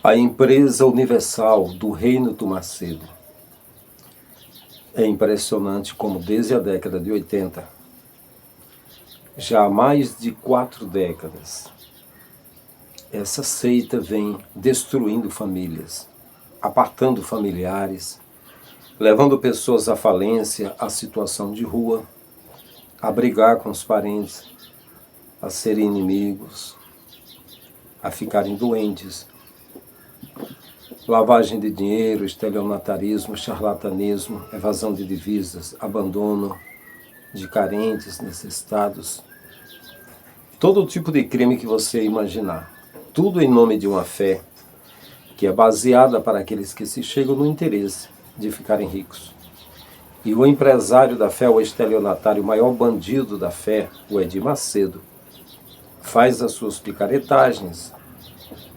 A empresa universal do Reino do Macedo. É impressionante como desde a década de 80, já há mais de 4 décadas, essa seita vem destruindo famílias, apartando familiares, levando pessoas à falência, à situação de rua, a brigar com os parentes, a serem inimigos, a ficarem doentes. Lavagem de dinheiro, estelionatarismo, charlatanismo, evasão de divisas, abandono de carentes, necessitados. Todo tipo de crime que você imaginar. Tudo em nome de uma fé que é baseada para aqueles que se chegam no interesse de ficarem ricos. E o empresário da fé, o estelionatário, o maior bandido da fé, o Edir Macedo, faz as suas picaretagens.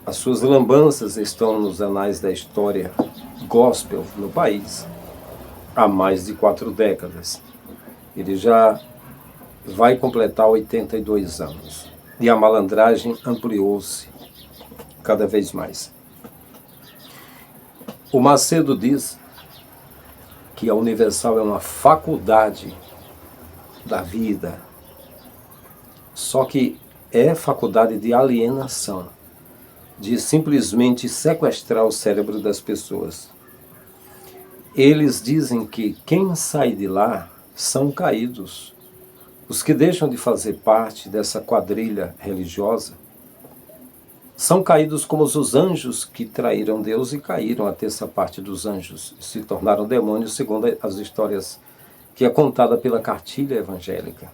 As suas lambanças estão nos anais da história gospel no país há mais de 4 décadas. Ele já vai completar 82 anos. E a malandragem ampliou-se cada vez mais. O Macedo diz que a Universal é uma faculdade da vida. Só que é faculdade de alienação, de simplesmente sequestrar o cérebro das pessoas. Eles dizem que quem sai de lá são caídos. Os que deixam de fazer parte dessa quadrilha religiosa são caídos como os anjos que traíram Deus e caíram. A terça parte dos anjos se tornaram demônios, segundo as histórias que é contada pela cartilha evangélica.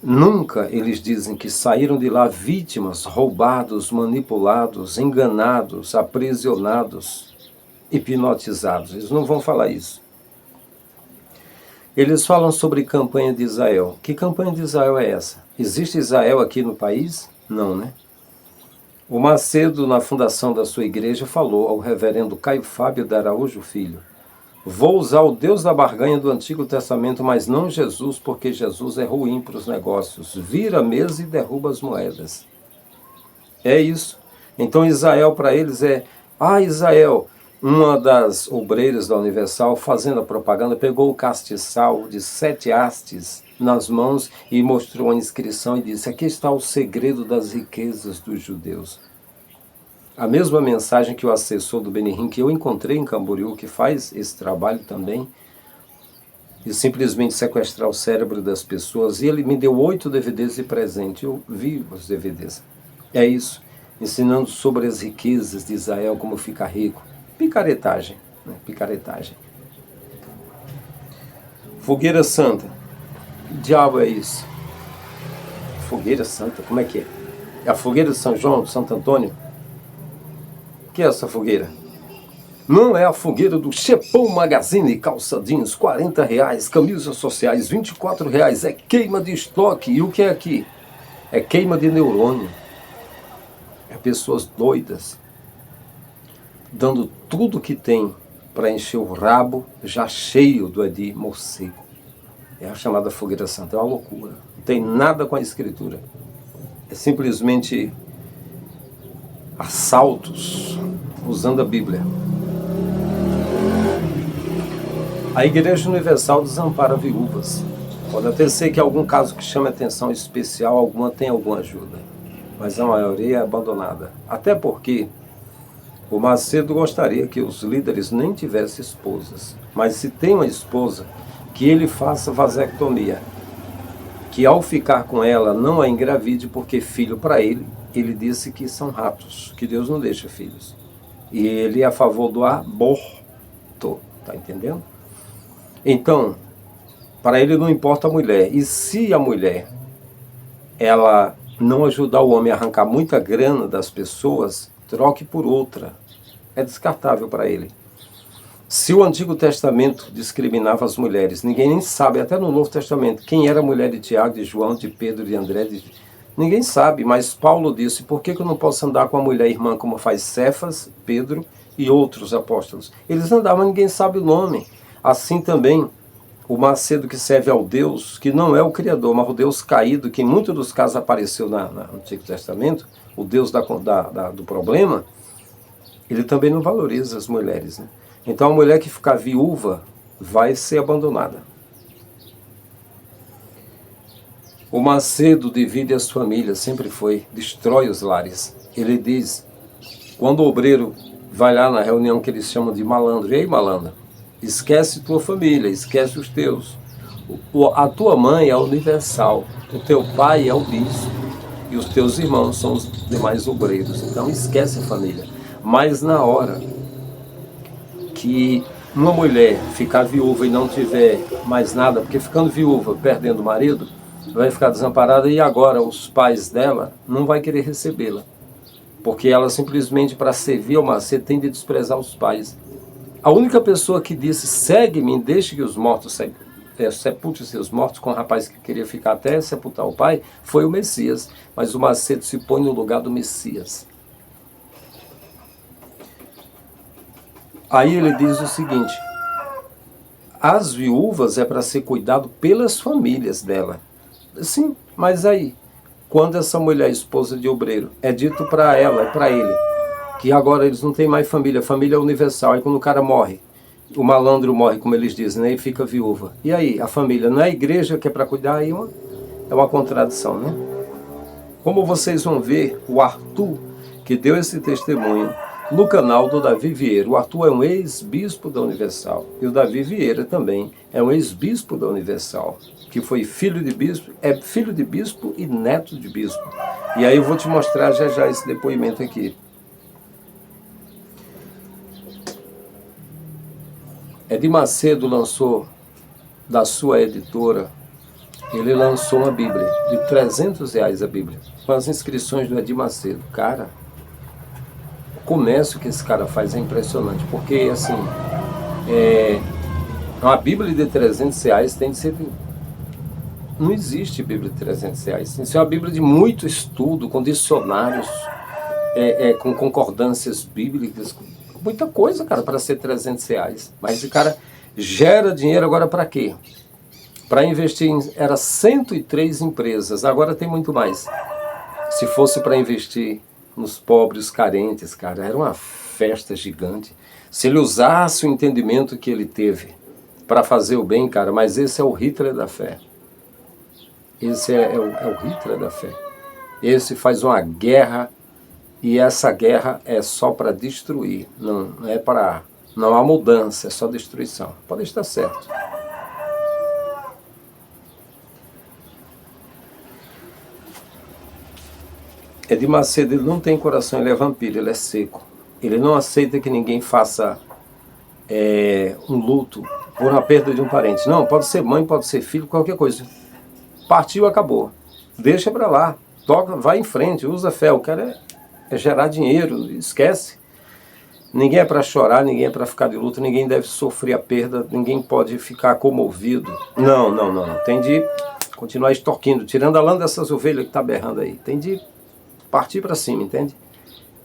Nunca eles dizem que saíram de lá vítimas, roubados, manipulados, enganados, aprisionados, hipnotizados. Eles não vão falar isso. Eles falam sobre campanha de Israel. Que campanha de Israel é essa? Existe Israel aqui no país? Não, né? O Macedo, na fundação da sua igreja, falou ao reverendo Caio Fábio de Araújo Filho: vou usar o Deus da barganha do Antigo Testamento, mas não Jesus, porque Jesus é ruim para os negócios. Vira a mesa e derruba as moedas. É isso. Então Israel para eles é... Israel, uma das obreiras da Universal, fazendo a propaganda, pegou o castiçal de 7 hastes nas mãos e mostrou a inscrição e disse: aqui está o segredo das riquezas dos judeus. A mesma mensagem que o assessor do Benihim, que eu encontrei em Camboriú, que faz esse trabalho também, de simplesmente sequestrar o cérebro das pessoas, e ele me deu 8 DVDs de presente, eu vi os DVDs. É isso, ensinando sobre as riquezas de Israel, como ficar rico. Picaretagem, né? Picaretagem. Fogueira Santa. Que diabo é isso? Fogueira Santa, como é que é? É a fogueira de São João, de Santo Antônio? O que é essa fogueira? Não é a fogueira do Chepão Magazine, calça jeans, R$40, camisas sociais, R$24, é queima de estoque. E o que é aqui? É queima de neurônio. É pessoas doidas, dando tudo que tem para encher o rabo já cheio do Edir Macedo. É a chamada Fogueira Santa, é uma loucura. Não tem nada com a escritura. É simplesmente assaltos usando a Bíblia. A Igreja Universal desampara viúvas. Pode até ser que algum caso que chame atenção especial, alguma tem alguma ajuda, mas a maioria é abandonada. Até porque o Macedo gostaria que os líderes nem tivessem esposas, mas se tem uma esposa, que ele faça vasectomia, que ao ficar com ela não a engravide, porque filho para ele disse que são ratos, que Deus não deixa filhos. E ele é a favor do aborto, tá entendendo? Então, para ele não importa a mulher. E se a mulher, ela não ajudar o homem a arrancar muita grana das pessoas, troque por outra. É descartável para ele. Se o Antigo Testamento discriminava as mulheres, ninguém nem sabe, até no Novo Testamento, quem era a mulher de Tiago, de João, de Pedro, de André, ninguém sabe, mas Paulo disse: por que eu não posso andar com a mulher irmã como faz Cefas, Pedro e outros apóstolos? Eles andavam, ninguém sabe o nome. Assim também, o Macedo, que serve ao Deus, que não é o Criador, mas o Deus caído, que em muitos dos casos apareceu no Antigo Testamento, o Deus do problema, ele também não valoriza as mulheres, né? Então a mulher que ficar viúva vai ser abandonada. O Macedo divide as famílias, sempre foi, destrói os lares. Ele diz, quando o obreiro vai lá na reunião que eles chamam de malandro, ei malandro, esquece tua família, esquece os teus. A tua mãe é universal, o teu pai é o bispo e os teus irmãos são os demais obreiros. Então esquece a família. Mas na hora que uma mulher ficar viúva e não tiver mais nada, porque ficando viúva, perdendo o marido, vai ficar desamparada e agora os pais dela não vai querer recebê-la. Porque ela simplesmente, para servir ao Macedo, tem de desprezar os pais. A única pessoa que disse, segue-me, deixe que os mortos sepulte seus mortos, com o rapaz que queria ficar até sepultar o pai, foi o Messias. Mas o Macedo se põe no lugar do Messias. Aí ele diz o seguinte, as viúvas é para ser cuidado pelas famílias dela. Sim, mas aí, quando essa mulher, esposa de obreiro, é dito para ela, para ele, que agora eles não têm mais família, família é universal, aí quando o cara morre, o malandro morre, como eles dizem, né, e fica viúva. E aí, a família, não é a igreja que é para cuidar? Aí é uma contradição, né? Como vocês vão ver, o Arthur, que deu esse testemunho, no canal do Davi Vieira. O Arthur é um ex-bispo da Universal. E o Davi Vieira também é um ex-bispo da Universal, que foi filho de bispo, é filho de bispo e neto de bispo. E aí eu vou te mostrar já já esse depoimento aqui. Edir Macedo lançou, da sua editora, ele lançou uma Bíblia, de R$300 a Bíblia, com as inscrições do Edir Macedo. Cara, o comércio que esse cara faz é impressionante, porque assim, uma Bíblia de R$300 tem de ser... Não existe Bíblia de R$300. Tem que ser uma Bíblia de muito estudo, com dicionários, com concordâncias bíblicas, muita coisa, cara, para ser R$300. Mas esse cara gera dinheiro agora para quê? Para investir era 103 empresas, agora tem muito mais. Se fosse para investir nos pobres, carentes, cara, era uma festa gigante. Se ele usasse o entendimento que ele teve para fazer o bem, cara, mas esse é o Hitler da fé. Esse é o Hitler da fé. Esse faz uma guerra, e essa guerra é só para destruir, não é para... Não há mudança, é só destruição. Pode estar certo. Edir Macedo, ele não tem coração, ele é vampiro, ele é seco. Ele não aceita que ninguém faça um luto por uma perda de um parente. Não, pode ser mãe, pode ser filho, qualquer coisa. Partiu, acabou. Deixa para lá, toca, vai em frente, usa fé. O cara é gerar dinheiro, esquece. Ninguém é para chorar, ninguém é para ficar de luto, ninguém deve sofrer a perda, ninguém pode ficar comovido. Não. Tem de continuar extorquindo, tirando a lã dessas ovelhas que está berrando aí. Tem de partir para cima, entende?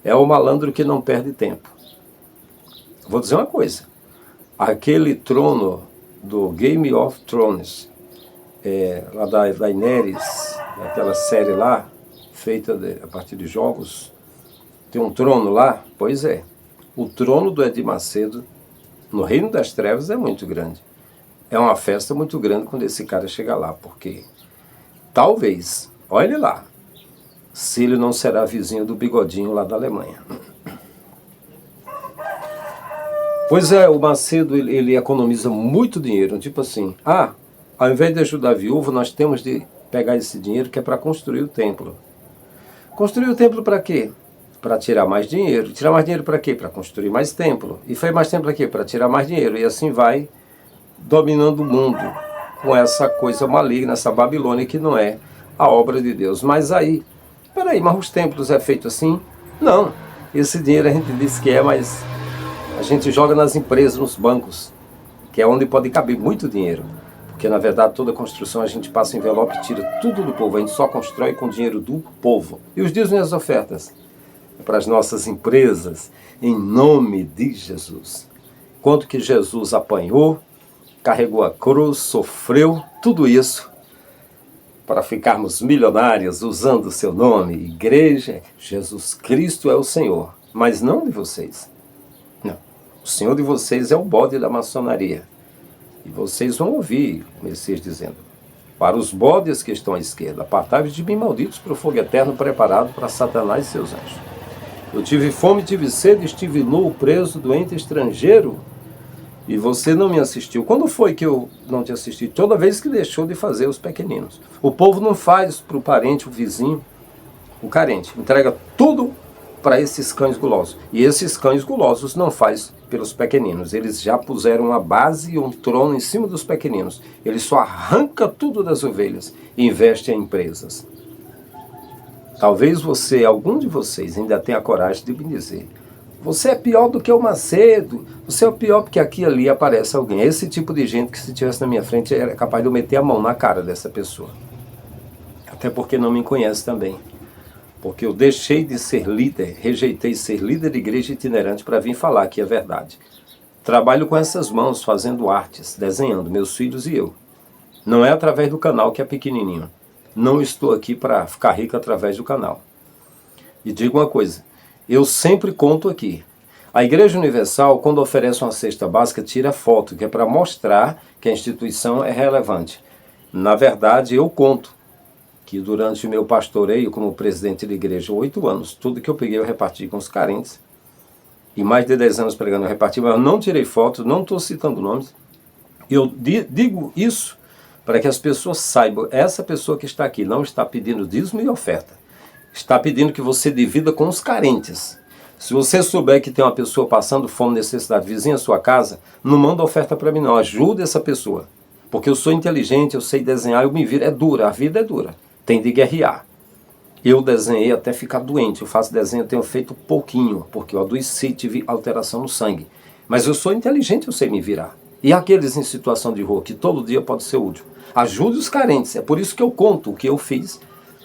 É o malandro que não perde tempo. Vou dizer uma coisa. Aquele trono do Game of Thrones, lá da Daenerys, aquela série lá, feita a partir de jogos, tem um trono lá? Pois é. O trono do Edir Macedo, no Reino das Trevas, é muito grande. É uma festa muito grande quando esse cara chegar lá, porque talvez, olhe lá, se ele não será vizinho do Bigodinho lá da Alemanha. Pois é, o Macedo, ele economiza muito dinheiro, tipo assim, ao invés de ajudar a viúva, nós temos de pegar esse dinheiro que é para construir o templo. Construir o templo para quê? Para tirar mais dinheiro. Tirar mais dinheiro para quê? Para construir mais templo. E foi mais templo para quê? Para tirar mais dinheiro. E assim vai dominando o mundo com essa coisa maligna, essa Babilônia que não é a obra de Deus. Mas aí, peraí, mas os templos é feito assim? Não. Esse dinheiro a gente diz que mas a gente joga nas empresas, nos bancos, que é onde pode caber muito dinheiro. Porque na verdade toda construção a gente passa envelope e tira tudo do povo. A gente só constrói com dinheiro do povo. E os dízimos e as ofertas? Para as nossas empresas, em nome de Jesus. Quanto que Jesus apanhou, carregou a cruz, sofreu, tudo isso para ficarmos milionários usando o seu nome. Igreja, Jesus Cristo é o Senhor, mas não de vocês. O senhor de vocês é o bode da maçonaria. E vocês vão ouvir o Messias dizendo: para os bodes que estão à esquerda, apartai-vos de mim, malditos, para o fogo eterno preparado para Satanás e seus anjos. Eu tive fome, tive sede, estive nu, preso, doente, estrangeiro, e você não me assistiu. Quando foi que eu não te assisti? Toda vez que deixou de fazer os pequeninos. O povo não faz para o parente, o vizinho, o carente. Entrega tudo para esses cães gulosos. E esses cães gulosos não faz pelos pequeninos. Eles já puseram uma base e um trono em cima dos pequeninos. Eles só arrancam tudo das ovelhas e investem em empresas. Talvez você, algum de vocês, ainda tenha a coragem de me dizer: você é pior do que o Macedo, você é o pior porque aqui e ali aparece alguém. Esse tipo de gente que, se estivesse na minha frente, era capaz de eu meter a mão na cara dessa pessoa. Até porque não me conhece também. Porque eu deixei de ser líder, rejeitei ser líder de igreja itinerante para vir falar aqui a verdade. Trabalho com essas mãos, fazendo artes, desenhando, meus filhos e eu. Não é através do canal, que é pequenininho. Não estou aqui para ficar rico através do canal. E digo uma coisa, eu sempre conto aqui. A Igreja Universal, quando oferece uma cesta básica, tira foto, que é para mostrar que a instituição é relevante. Na verdade, eu conto que durante o meu pastoreio como presidente da igreja, 8 anos, tudo que eu peguei eu reparti com os carentes. E mais de 10 anos pregando eu reparti, mas eu não tirei fotos, não estou citando nomes. Eu digo isso para que as pessoas saibam, essa pessoa que está aqui não está pedindo dízimo e oferta. Está pedindo que você divida com os carentes. Se você souber que tem uma pessoa passando fome, necessidade, vizinha à sua casa, não manda oferta para mim não, ajuda essa pessoa. Porque eu sou inteligente, eu sei desenhar, eu me viro, é dura, a vida é dura. Tem de guerrear. Eu desenhei até ficar doente. Eu faço desenho, eu tenho feito pouquinho, porque eu adoeci, tive alteração no sangue. Mas eu sou inteligente, eu sei me virar. E aqueles em situação de rua, que todo dia pode ser útil. Ajude os carentes. É por isso que eu conto o que eu fiz,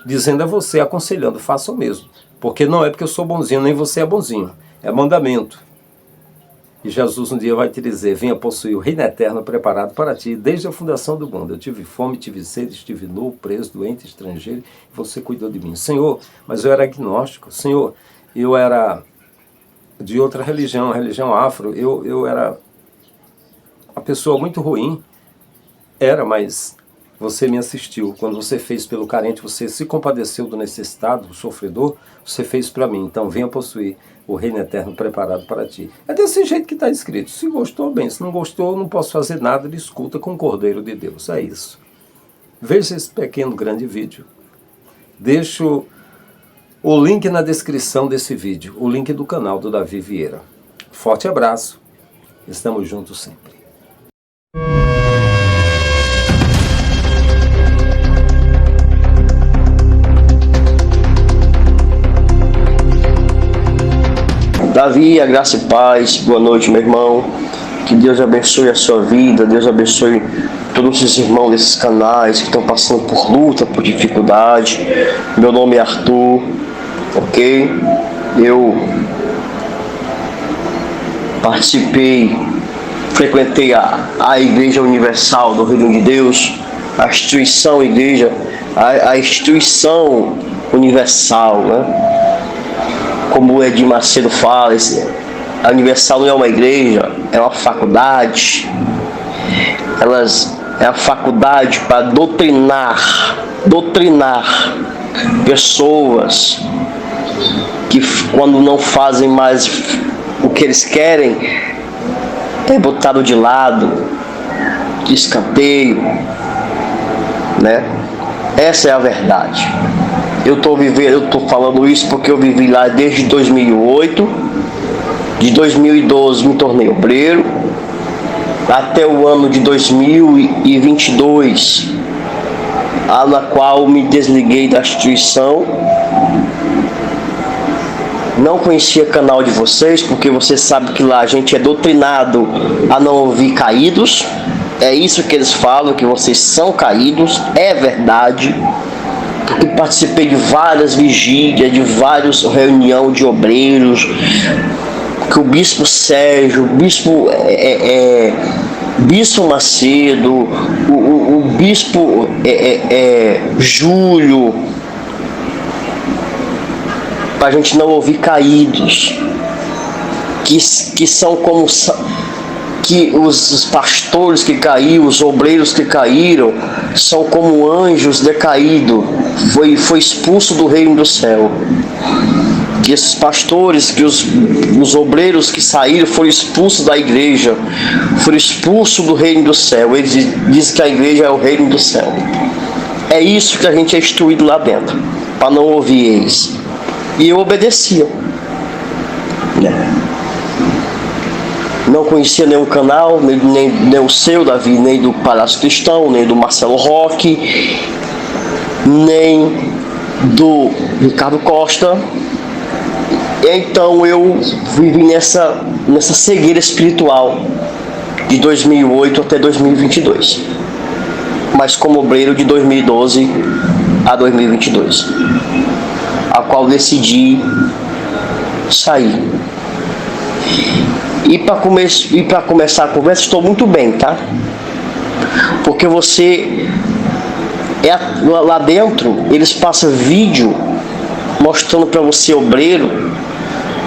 dizendo a você, aconselhando, faça o mesmo. Porque não é porque eu sou bonzinho, nem você é bonzinho. É mandamento. E Jesus um dia vai te dizer: venha possuir o reino eterno preparado para ti desde a fundação do mundo. Eu tive fome, tive sede, estive nu, preso, doente, estrangeiro, e você cuidou de mim. Senhor, mas eu era agnóstico. Senhor, eu era de outra religião, a religião afro. Eu era uma pessoa muito ruim. Era, mas você me assistiu. Quando você fez pelo carente, você se compadeceu do necessitado, do sofredor, você fez para mim. Então venha possuir o reino eterno preparado para ti. É desse jeito que está escrito. Se gostou, bem. Se não gostou, não posso fazer nada. Ele escuta com o Cordeiro de Deus. É isso. Veja esse pequeno, grande vídeo. Deixo o link na descrição desse vídeo. O link do canal do Davi Vieira. Forte abraço. Estamos juntos sempre. Davi, a graça e paz, boa noite, meu irmão. Que Deus abençoe a sua vida, Deus abençoe todos os irmãos desses canais que estão passando por luta, por dificuldade. Meu nome é Arthur, ok? Eu frequentei a Igreja Universal do Reino de Deus, a instituição igreja, a instituição universal, né? Como o Edir Macedo fala, a Universal não é uma igreja, é uma faculdade. É a faculdade para doutrinar pessoas que, quando não fazem mais o que eles querem, é botado de lado, de escanteio, né? Essa é a verdade. Eu tô falando isso porque eu vivi lá desde 2008. De 2012 me tornei obreiro. Até o ano de 2022, na qual me desliguei da instituição. Não conhecia o canal de vocês, porque você sabe que lá a gente é doutrinado a não ouvir caídos. É isso que eles falam, que vocês são caídos. É verdade. Porque participei de várias vigílias, de várias reuniões de obreiros, que o Bispo Sérgio, Bispo Macedo, o Bispo Júlio, para a gente não ouvir caídos, que são como que os pastores que caíram, os obreiros que caíram, são como anjos decaídos, foi expulso do reino do céu. Que esses pastores, que os obreiros que saíram foram expulsos da igreja, foram expulsos do reino do céu. Eles dizem que a igreja é o reino do céu. É isso que a gente é instruído lá dentro, para não ouvir eles. E eu obedecia. Não conhecia nenhum canal, nem o seu, Davi, nem do Palácio Cristão, nem do Marcelo Roque, nem do Ricardo Costa. Então eu vivi nessa cegueira espiritual de 2008 até 2022, mas como obreiro de 2012 a 2022, a qual decidi sair. E para começar a conversa, estou muito bem, tá? Porque você lá dentro, eles passam vídeo mostrando para você, obreiro,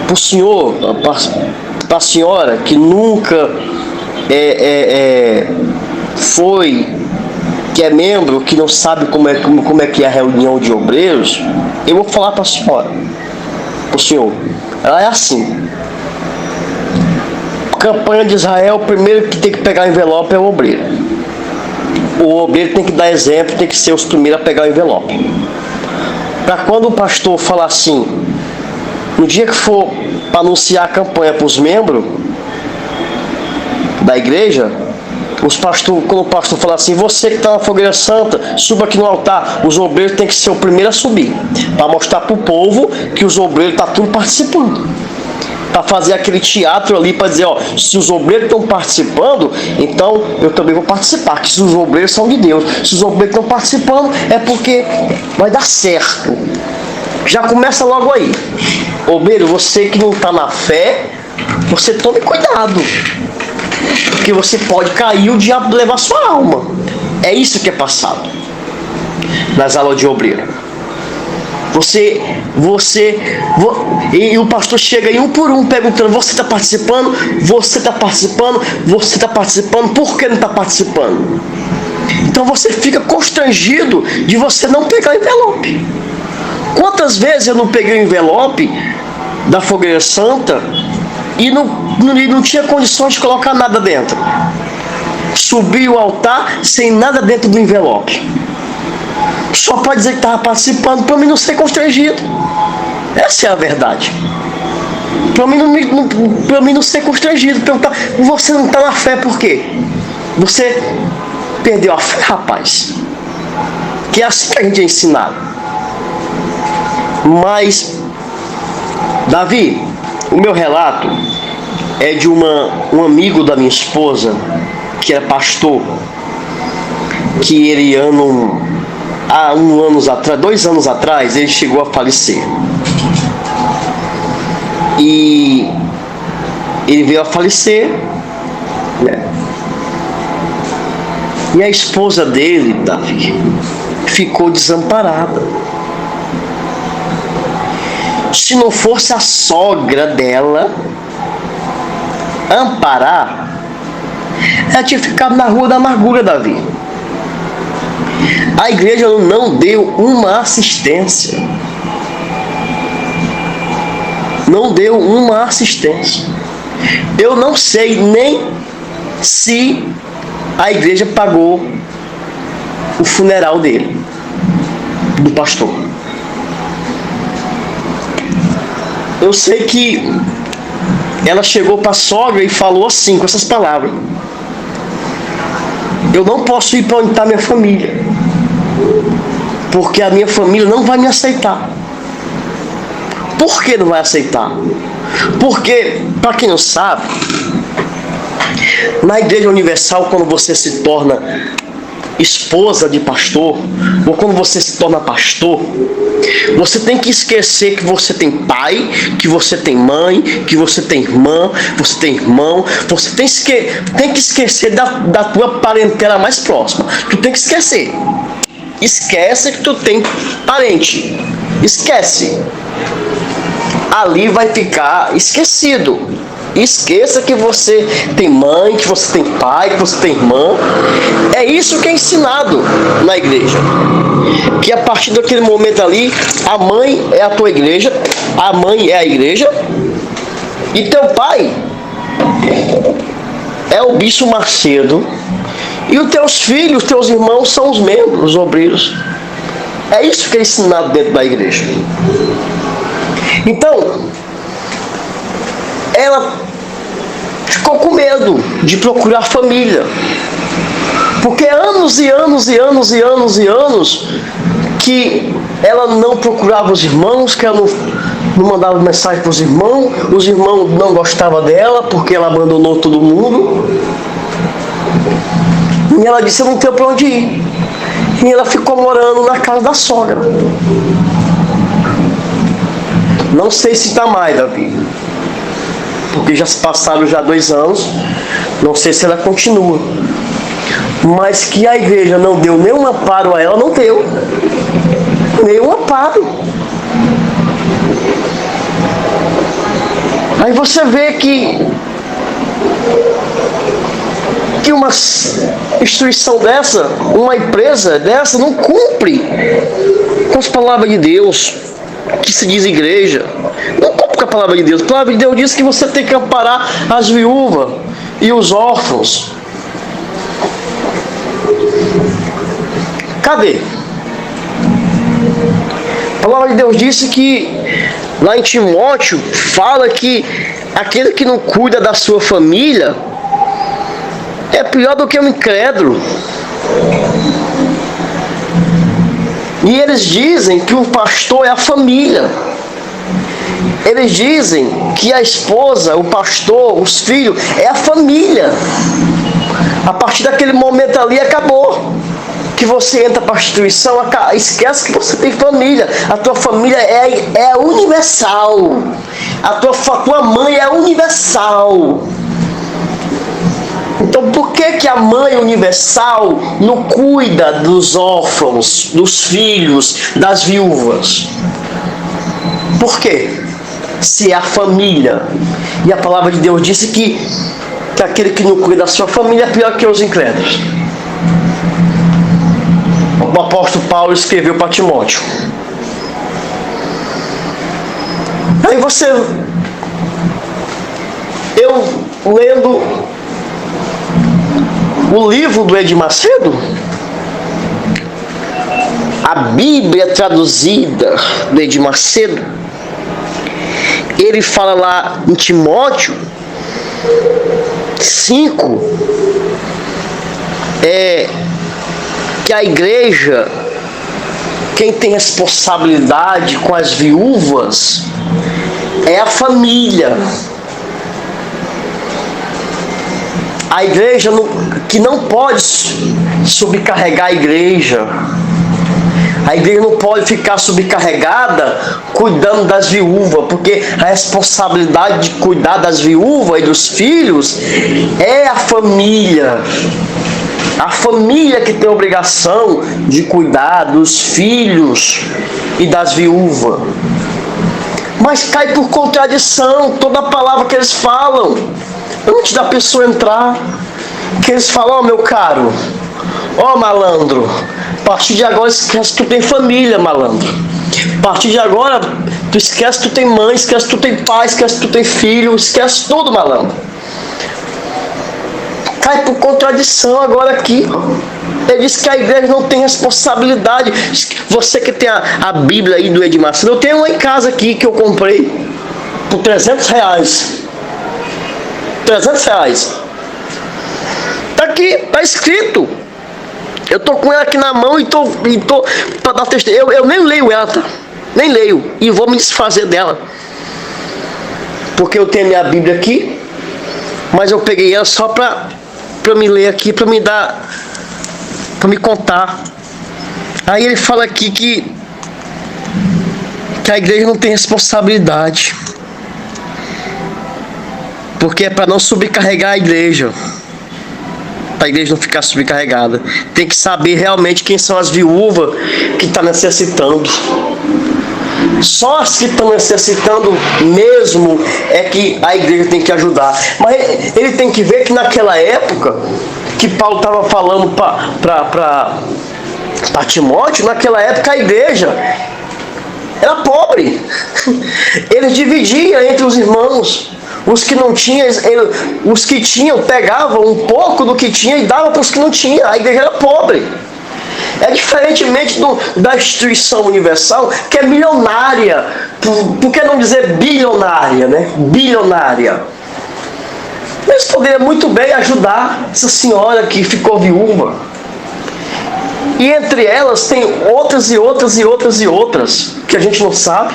para o senhor, para a senhora que nunca foi, que é membro, que não sabe como é que é a reunião de obreiros. Eu vou falar para a senhora, para o senhor, ela é assim. Campanha de Israel, o primeiro que tem que pegar o envelope é o obreiro. O obreiro tem que dar exemplo, tem que ser os primeiros a pegar o envelope. Para quando o pastor falar assim, no dia que for para anunciar a campanha para os membros da igreja, quando o pastor falar assim, você que está na fogueira santa, suba aqui no altar, os obreiros têm que ser o primeiro a subir, para mostrar para o povo que os obreiros estão tudo participando. Para fazer aquele teatro ali, para dizer, ó, se os obreiros estão participando, então eu também vou participar, que se os obreiros são de Deus, se os obreiros estão participando, é porque vai dar certo. Já começa logo aí. Obreiro, você que não está na fé, você tome cuidado, porque você pode cair e o diabo levar sua alma. É isso que é passado nas aulas de obreiro. E o pastor chega aí um por um perguntando, você está participando? Você está participando? Você está participando? Por que não está participando? Então você fica constrangido de você não pegar o envelope. Quantas vezes eu não peguei o envelope da fogueira santa e não tinha condições de colocar nada dentro? Subi o altar sem nada dentro do envelope, só para dizer que estava participando, para mim não ser constrangido. Essa é a verdade. Para mim não ser constrangido. Perguntar, você não está na fé por quê? Você perdeu a fé, rapaz? Que é assim que a gente é ensinado. Mas, Davi, o meu relato é de um amigo da minha esposa, que era pastor, que ele há 2 anos atrás, ele chegou a falecer. E ele veio a falecer, né? E a esposa dele, Davi, ficou desamparada. Se não fosse a sogra dela amparar, ela tinha ficado na rua da amargura, Davi. A igreja não deu uma assistência. Não deu uma assistência. Eu não sei nem se a igreja pagou o funeral dele, do pastor. Eu sei que ela chegou para a sogra e falou assim, com essas palavras: eu não posso ir para onde está minha família, porque a minha família não vai me aceitar. Por que não vai aceitar? Porque, para quem não sabe, na Igreja Universal, quando você se torna esposa de pastor, ou quando você se torna pastor, você tem que esquecer que você tem pai, que você tem mãe, que você tem irmã, você tem irmão. Você tem que esquecer da tua parentela mais próxima. Tu tem que esquecer. Esquece que tu tem parente. Esquece. Ali vai ficar esquecido. Esqueça que você tem mãe, que você tem pai, que você tem irmã. É isso que é ensinado na igreja. Que a partir daquele momento ali, a mãe é a tua igreja, a mãe é a igreja, e teu pai é o Bispo Macedo, e os teus filhos, os teus irmãos são os membros, os obreiros. É isso que é ensinado dentro da igreja. Então, ela ficou com medo de procurar família. Porque anos e anos e anos e anos e anos que ela não procurava os irmãos, que ela não mandava mensagem para os irmãos não gostavam dela porque ela abandonou todo mundo. E ela disse, eu não tenho para onde ir. E ela ficou morando na casa da sogra. Não sei se está mais, Davi. Porque já se passaram 2 anos. Não sei se ela continua. Mas que a igreja não deu nenhum amparo a ela, não deu. Nenhum amparo. Aí você vê que uma instituição dessa, uma empresa dessa, não cumpre com as palavras de Deus, que se diz igreja. Não cumpre com a palavra de Deus. A palavra de Deus diz que você tem que amparar as viúvas e os órfãos. Cadê? A palavra de Deus disse que lá em Timóteo fala que aquele que não cuida da sua família é pior do que um incrédulo. E eles dizem que o pastor é a família. Eles dizem que a esposa, o pastor, os filhos é a família. A partir daquele momento ali acabou. Que você entra para a instituição, esquece que você tem família. A tua família é universal. A tua mãe é universal. Então por que a mãe universal não cuida dos órfãos, dos filhos, das viúvas? Por quê? Se é a família. E a palavra de Deus disse que aquele que não cuida da sua família é pior que os incrédulos. O apóstolo Paulo escreveu para Timóteo. Aí eu lendo o livro do Edir Macedo, a Bíblia traduzida do Edir Macedo, ele fala lá em Timóteo 5, que a igreja, quem tem responsabilidade com as viúvas é a família. A igreja que não pode sobrecarregar a igreja. A igreja não pode ficar sobrecarregada cuidando das viúvas, porque a responsabilidade de cuidar das viúvas e dos filhos é a família. A família que tem a obrigação de cuidar dos filhos e das viúvas. Mas cai por contradição toda a palavra que eles falam. Antes da pessoa entrar, que eles falam, meu caro, malandro, a partir de agora esquece que tu tem família, malandro. A partir de agora, tu esquece que tu tem mãe, esquece que tu tem pai, esquece que tu tem filho, esquece tudo, malandro. Cai por contradição agora aqui. Ele diz que a igreja não tem responsabilidade. Você que tem a Bíblia aí do Edir Macedo, eu tenho uma em casa aqui que eu comprei por R$300. R$300. Tá aqui, tá escrito. Eu tô com ela aqui na mão e tô para dar testemunho. Eu nem leio ela, tá? Nem leio. E vou me desfazer dela. Porque eu tenho a minha Bíblia aqui, mas eu peguei ela só para me ler aqui, para me dar, para me contar. Aí ele fala aqui que a igreja não tem responsabilidade, porque é para não sobrecarregar a igreja, para a igreja não ficar sobrecarregada. Tem que saber realmente quem são as viúvas que estão necessitando. Só as que estão necessitando mesmo é que a igreja tem que ajudar. Mas ele tem que ver que naquela época que Paulo estava falando para Timóteo, naquela época a igreja era pobre. Ele dividia entre os irmãos. Os que não tinham, os que tinham pegavam um pouco do que tinha e davam para os que não tinham. A igreja era pobre. É diferentemente da instituição universal, que é milionária. Por que não dizer bilionária, né? Bilionária. Eles poderiam muito bem ajudar essa senhora que ficou viúva. E entre elas tem outras e outras e outras e outras, que a gente não sabe.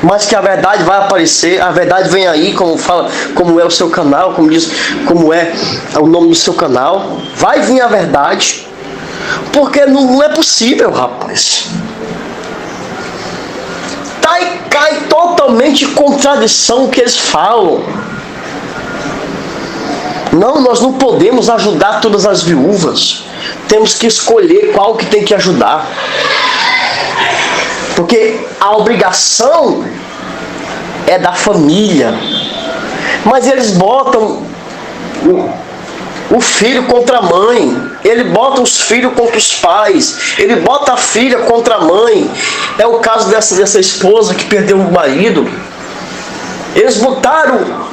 Mas que a verdade vai aparecer, a verdade vem aí, como fala, como é o seu canal, como diz, como é o nome do seu canal. Vai vir a verdade. Porque não é possível, rapaz. Cai totalmente em contradição o que eles falam. Não, nós não podemos ajudar todas as viúvas. Temos que escolher qual que tem que ajudar. Porque a obrigação é da família. Mas eles botam o filho contra a mãe. Ele bota os filhos contra os pais. Ele bota a filha contra a mãe. É o caso dessa esposa que perdeu o marido. Eles botaram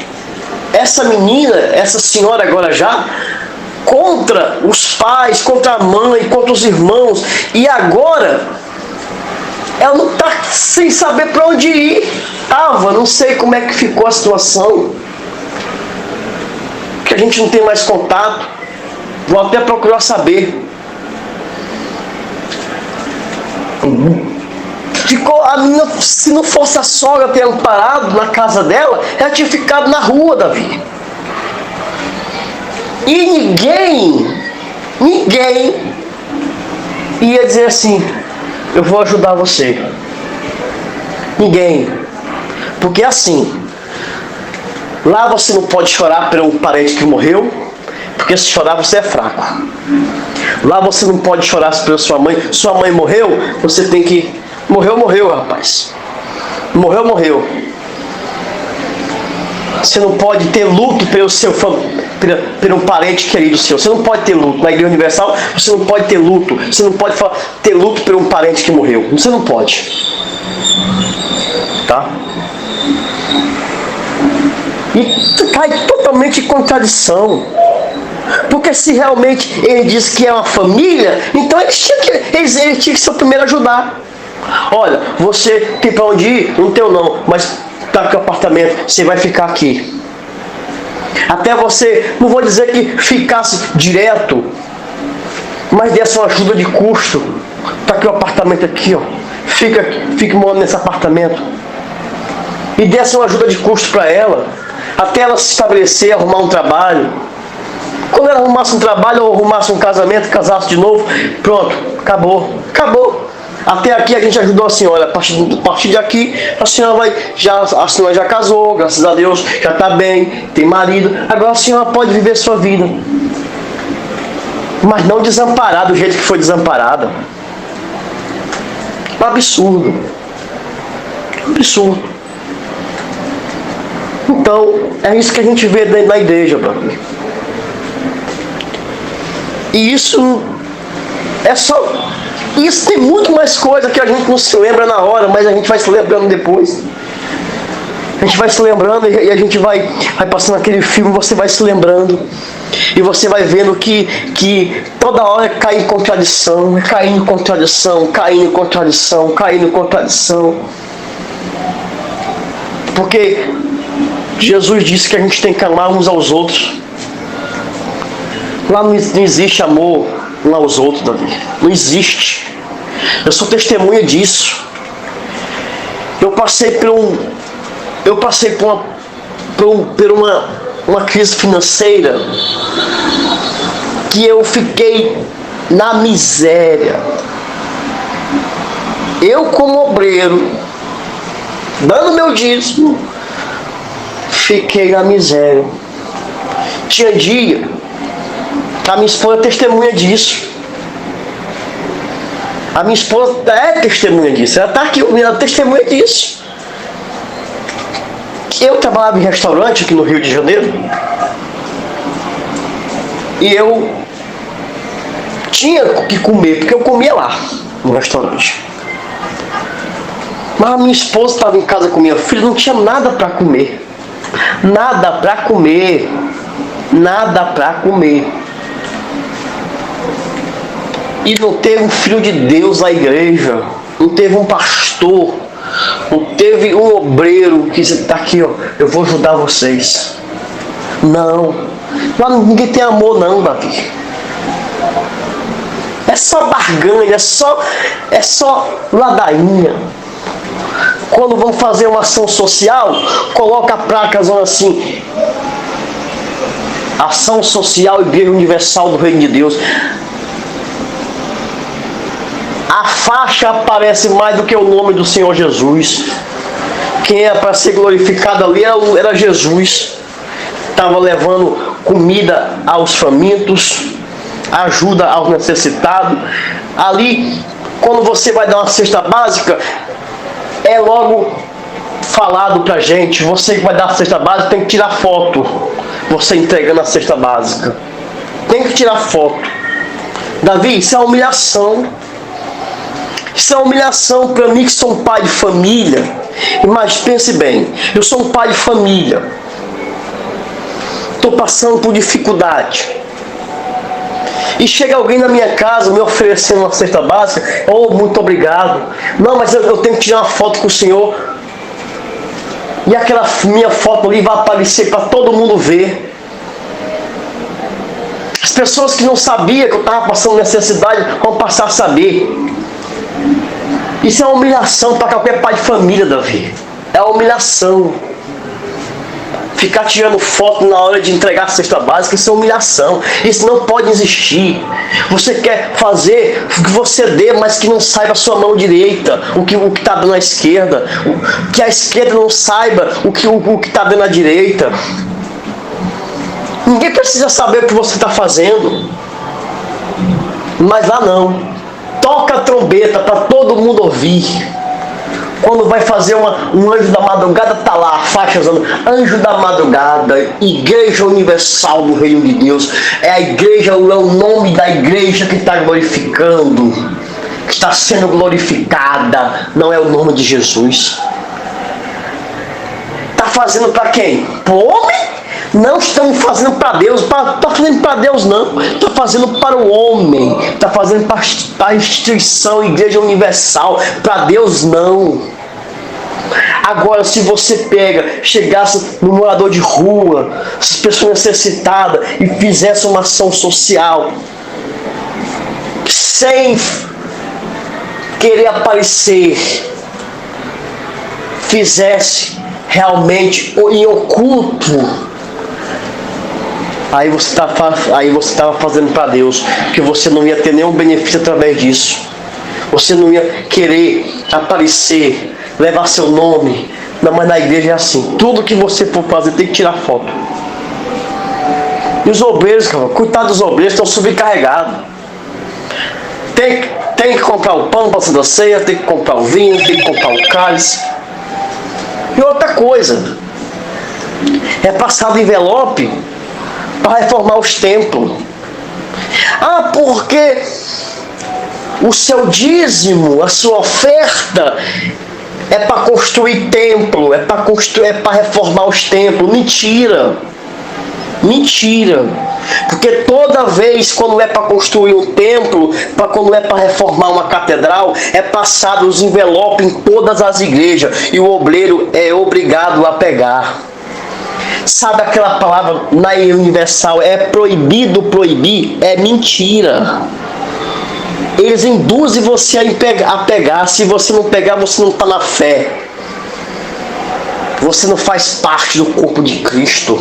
essa menina, essa senhora agora já, contra os pais, contra a mãe, contra os irmãos. E agora ela não está sem saber para onde ir. Não sei como é que ficou a situação, que a gente não tem mais contato. Vou até procurar saber. A menina, se não fosse a sogra ter parado na casa dela, ela tinha ficado na rua, Davi. E ninguém ia dizer assim: eu vou ajudar você. Ninguém. Porque assim, lá você não pode chorar por um parente que morreu, porque se chorar você é fraco. Lá você não pode chorar pela sua mãe. Sua mãe morreu, você tem que... Morreu, rapaz. Morreu. Você não pode ter luto por um parente querido seu. Você não pode ter luto. Na Igreja Universal, você não pode ter luto. Você não pode ter luto por um parente que morreu. Você não pode. Tá? E cai totalmente em contradição. Porque se realmente ele diz que é uma família, então ele tinha que ser o primeiro a ajudar. Olha, você tem para onde ir? Não tem não, mas tá com o apartamento, você vai ficar aqui. Até você, não vou dizer que ficasse direto, mas desse uma ajuda de custo. Tá aqui o apartamento aqui, ó. Fica morando nesse apartamento. E desse uma ajuda de custo para ela, até ela se estabelecer, arrumar um trabalho. Quando ela arrumasse um trabalho ou arrumasse um casamento, casasse de novo, pronto, acabou. Até aqui a gente ajudou a senhora. A partir de aqui a senhora já casou, graças a Deus, já está bem, tem marido. Agora a senhora pode viver sua vida. Mas não desamparada do jeito que foi desamparada. Um absurdo. Então, é isso que a gente vê dentro da igreja, brother. E isso é só... Isso tem muito mais coisa que a gente não se lembra na hora, mas a gente vai se lembrando depois. A gente vai se lembrando e a gente vai passando aquele filme, você vai se lembrando. E você vai vendo que toda hora cai em contradição, caindo em contradição. Porque Jesus disse que a gente tem que amar uns aos outros. Lá não existe amor uns aos outros, Davi. Não existe. Eu sou testemunha disso. Eu passei por uma crise financeira que eu fiquei na miséria. Eu, como obreiro, dando meu dízimo, fiquei na miséria. Tinha dia, a minha esposa é testemunha disso. A minha esposa é testemunha disso. Ela está aqui ouvindo, ela é testemunha disso. Eu trabalhava em restaurante aqui no Rio de Janeiro. E eu tinha que comer, porque eu comia lá no restaurante. Mas a minha esposa estava em casa com minha filha, não tinha nada para comer. Nada para comer. Nada para comer. E não teve um filho de Deus na igreja. Não teve um pastor. Não teve um obreiro que está aqui, ó, eu vou ajudar vocês. Não. Lá ninguém tem amor não, Davi. É só barganha, é só ladainha. Quando vão fazer uma ação social, coloca a placa assim: Ação Social Igreja Universal do Reino de Deus. A faixa aparece mais do que o nome do Senhor Jesus. Quem era para ser glorificado ali era Jesus. Estava levando comida aos famintos, ajuda aos necessitados. Ali, quando você vai dar uma cesta básica, é logo falado pra gente: você que vai dar a cesta básica tem que tirar foto. Você entregando a cesta básica, tem que tirar foto. Davi, isso é humilhação. Isso é humilhação para mim, que sou um pai de família. Mas pense bem, eu sou um pai de família, estou passando por dificuldade, e chega alguém na minha casa me oferecendo uma cesta básica. Oh, muito obrigado. Não, mas eu tenho que tirar uma foto com o senhor. E aquela minha foto ali vai aparecer para todo mundo ver. As pessoas que não sabiam que eu estava passando necessidade vão passar a saber. Isso é uma humilhação para qualquer pai de família, Davi. É uma humilhação. Ficar tirando foto na hora de entregar a cesta básica, isso é humilhação. Isso não pode existir. Você quer fazer o que você dê, mas que não saiba a sua mão direita o que está dando à esquerda. Que a esquerda não saiba o que está dando à direita. Ninguém precisa saber o que você está fazendo. Mas lá não. Toca a trombeta para todo mundo ouvir. Quando vai fazer um anjo da madrugada, tá lá a faixa usando anjo da madrugada, Igreja Universal do Reino de Deus. É a igreja, é o nome da igreja que está glorificando, que está sendo glorificada, não é o nome de Jesus. Está fazendo para quem? Para o homem? Não estamos fazendo para Deus. Está fazendo para Deus não. Está fazendo para o homem. Está fazendo para a instituição Igreja Universal. Para Deus não. Agora, se você chegasse no morador de rua, essas pessoas necessitadas, e fizesse uma ação social, sem querer aparecer, fizesse realmente em oculto, aí você estava fazendo para Deus, que você não ia ter nenhum benefício através disso. Você não ia querer aparecer, levar seu nome. Não, mas na igreja é assim. Tudo que você for fazer tem que tirar foto. E os obreiros, cara, coitado dos obreiros, estão sobrecarregados. Tem que comprar o pão para a Santa Ceia, tem que comprar o vinho, tem que comprar o cálice. E outra coisa, é passado envelope para reformar os templos. Ah, porque o seu dízimo, a sua oferta é para construir templo, é para reformar os templos. Mentira. Mentira. Porque toda vez quando é para construir um templo, quando é para reformar uma catedral, é passado os envelopes em todas as igrejas e o obreiro é obrigado a pegar. Sabe aquela palavra na Universal, é proibido proibir? É mentira. Eles induzem você a pegar. Se você não pegar, você não está na fé. Você não faz parte do corpo de Cristo.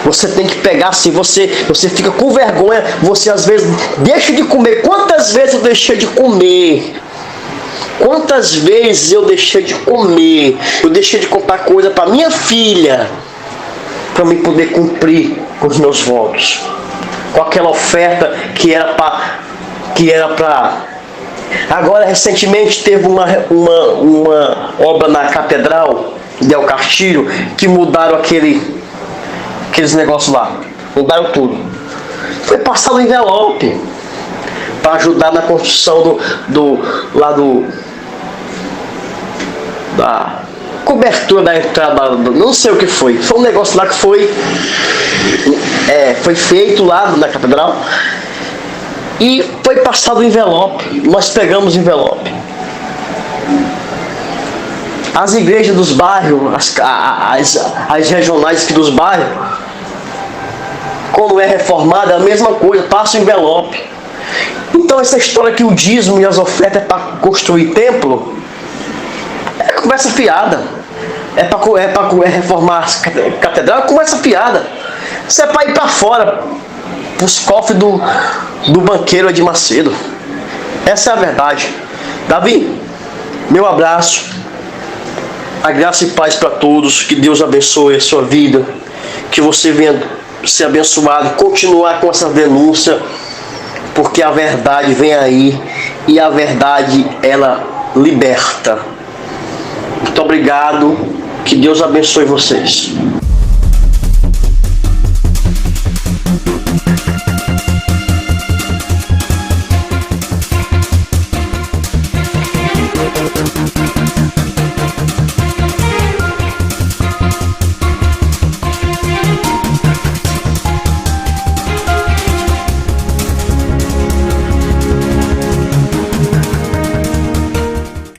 Você tem que pegar. Se você fica com vergonha, você às vezes deixa de comer. Quantas vezes eu deixei de comer? Quantas vezes eu deixei de comer? Eu deixei de comprar coisa para minha filha, para me poder cumprir com os meus votos, com aquela oferta que era para Agora, recentemente, teve uma obra na Catedral de El Castillo que mudaram aqueles negócios lá. Mudaram tudo. Foi passado um envelope para ajudar na construção da cobertura da entrada, não sei o que foi. Foi um negócio lá que foi feito lá na Catedral. E foi passado o envelope. Nós pegamos o envelope. As igrejas dos bairros, as regionais aqui dos bairros, quando é reformada, é a mesma coisa, passa o envelope. Então essa história que o dízimo e as ofertas é para construir templo, é conversa fiada. É para reformar a catedral, é conversa fiada. Isso é para ir para fora, para os cofres do banqueiro Edir Macedo. Essa é a verdade. Davi, meu abraço. A graça e paz para todos. Que Deus abençoe a sua vida. Que você venha ser abençoado. Continuar com essa denúncia. Porque a verdade vem aí. E a verdade, ela liberta. Muito obrigado. Que Deus abençoe vocês.